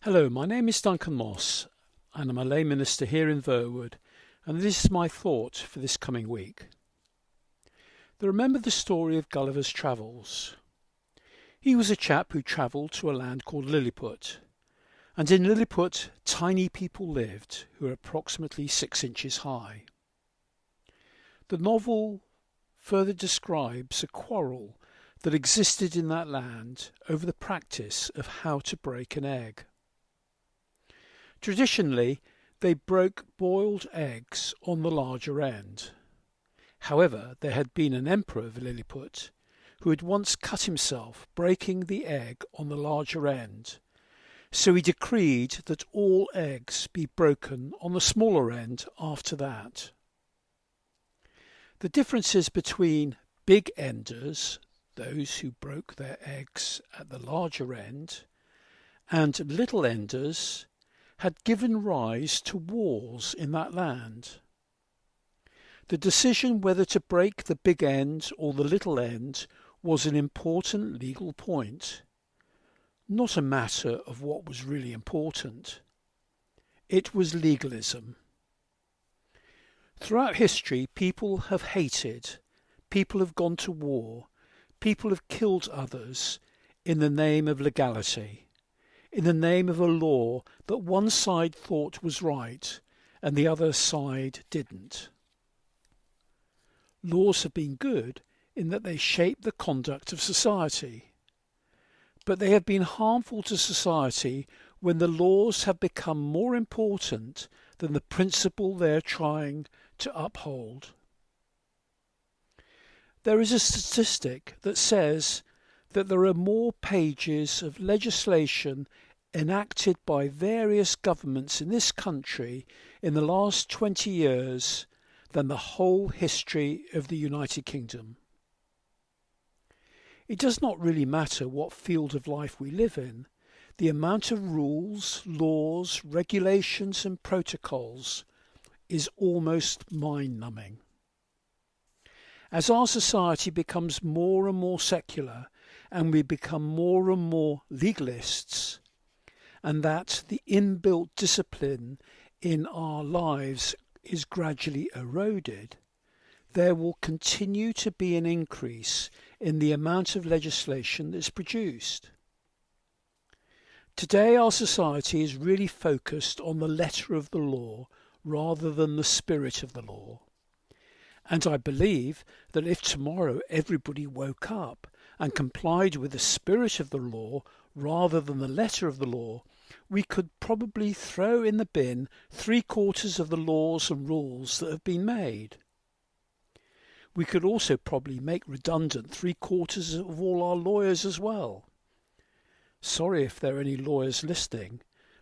Hello, my name is Duncan Moss, and I'm a lay minister here in Verwood, and this is my thought for this coming week. Remember the story of Gulliver's Travels. He was a chap who travelled to a land called Lilliput, and in Lilliput tiny people lived who were approximately 6 inches high. The novel further describes a quarrel that existed in that land over the practice of how to break an egg. Traditionally, they broke boiled eggs on the larger end. However, there had been an emperor of Lilliput who had once cut himself breaking the egg on the larger end, so he decreed that all eggs be broken on the smaller end after that. The differences between big enders, those who broke their eggs at the larger end, and little enders, had given rise to wars in that land. The decision whether to break the big end or the little end was an important legal point, not a matter of what was really important. It was legalism. Throughout history, people have hated, people have gone to war, people have killed others in the name of legality, in the name of a law that one side thought was right and the other side didn't. Laws have been good in that they shape the conduct of society, but they have been harmful to society when the laws have become more important than the principle they are trying to uphold. There is a statistic that says that there are more pages of legislation enacted by various governments in this country in the last 20 years than the whole history of the United Kingdom. It does not really matter what field of life we live in. The amount of rules, laws, regulations and protocols is almost mind-numbing. As our society becomes more and more secular and we become more and more legalists, and that the inbuilt discipline in our lives is gradually eroded, there will continue to be an increase in the amount of legislation that's produced. Today our society is really focused on the letter of the law rather than the spirit of the law. And I believe that if tomorrow everybody woke up and complied with the spirit of the law rather than the letter of the law, we could probably throw in the bin 3/4 of the laws and rules that have been made. We could also probably make redundant 3/4 of all our lawyers as well. Sorry if there are any lawyers listening,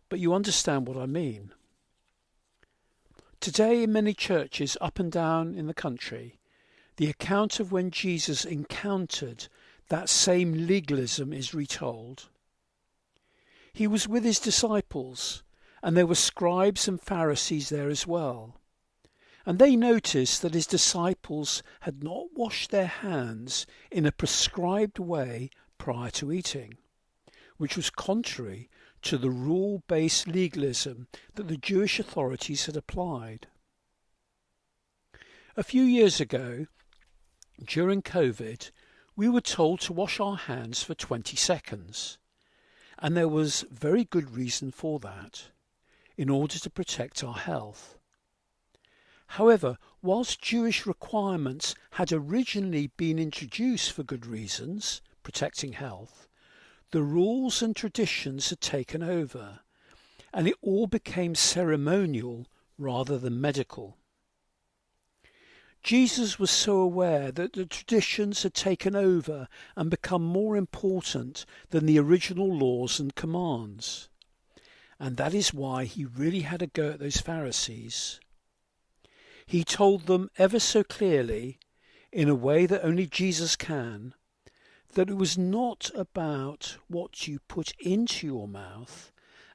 but you understand what I mean. Today in many churches up and down in the country, the account of when Jesus encountered that same legalism is retold. He was with his disciples, and there were scribes and Pharisees there as well. And they noticed that his disciples had not washed their hands in a prescribed way prior to eating, which was contrary to the rule-based legalism that the Jewish authorities had applied. A few years ago, during COVID, we were told to wash our hands for 20 seconds, and there was very good reason for that, in order to protect our health. However, whilst Jewish requirements had originally been introduced for good reasons, protecting health, the rules and traditions had taken over, and it all became ceremonial rather than medical. Jesus was so aware that the traditions had taken over and become more important than the original laws and commands. And that is why he really had a go at those Pharisees. He told them ever so clearly, in a way that only Jesus can, that it was not about what you put into your mouth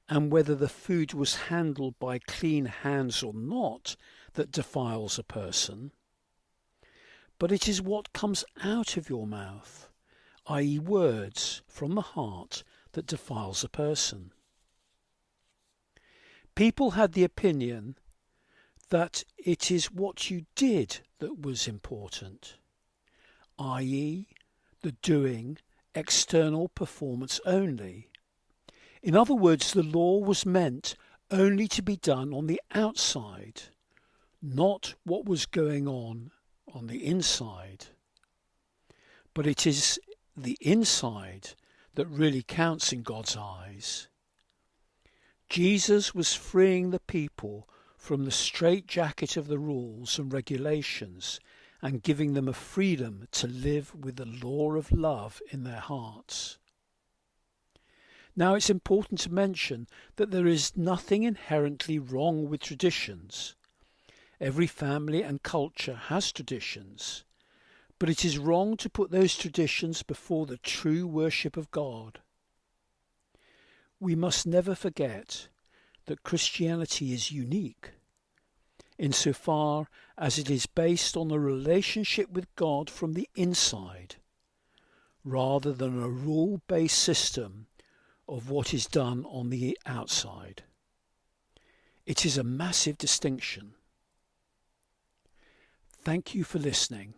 and whether the food was handled by clean hands or not that defiles a person, but it is what comes out of your mouth, i.e. words from the heart, that defiles a person. People had the opinion that it is what you did that was important, i.e., the doing, external performance only. In other words, the law was meant only to be done on the outside, not what was going on the inside. But it is the inside that really counts in God's eyes. Jesus was freeing the people from the straitjacket of the rules and regulations and giving them a freedom to live with the law of love in their hearts. Now, it's important to mention that there is nothing inherently wrong with traditions. Every family and culture has traditions, but it is wrong to put those traditions before the true worship of God. We must never forget that Christianity is unique insofar as it is based on a relationship with God from the inside, rather than a rule-based system of what is done on the outside. It is a massive distinction. Thank you for listening.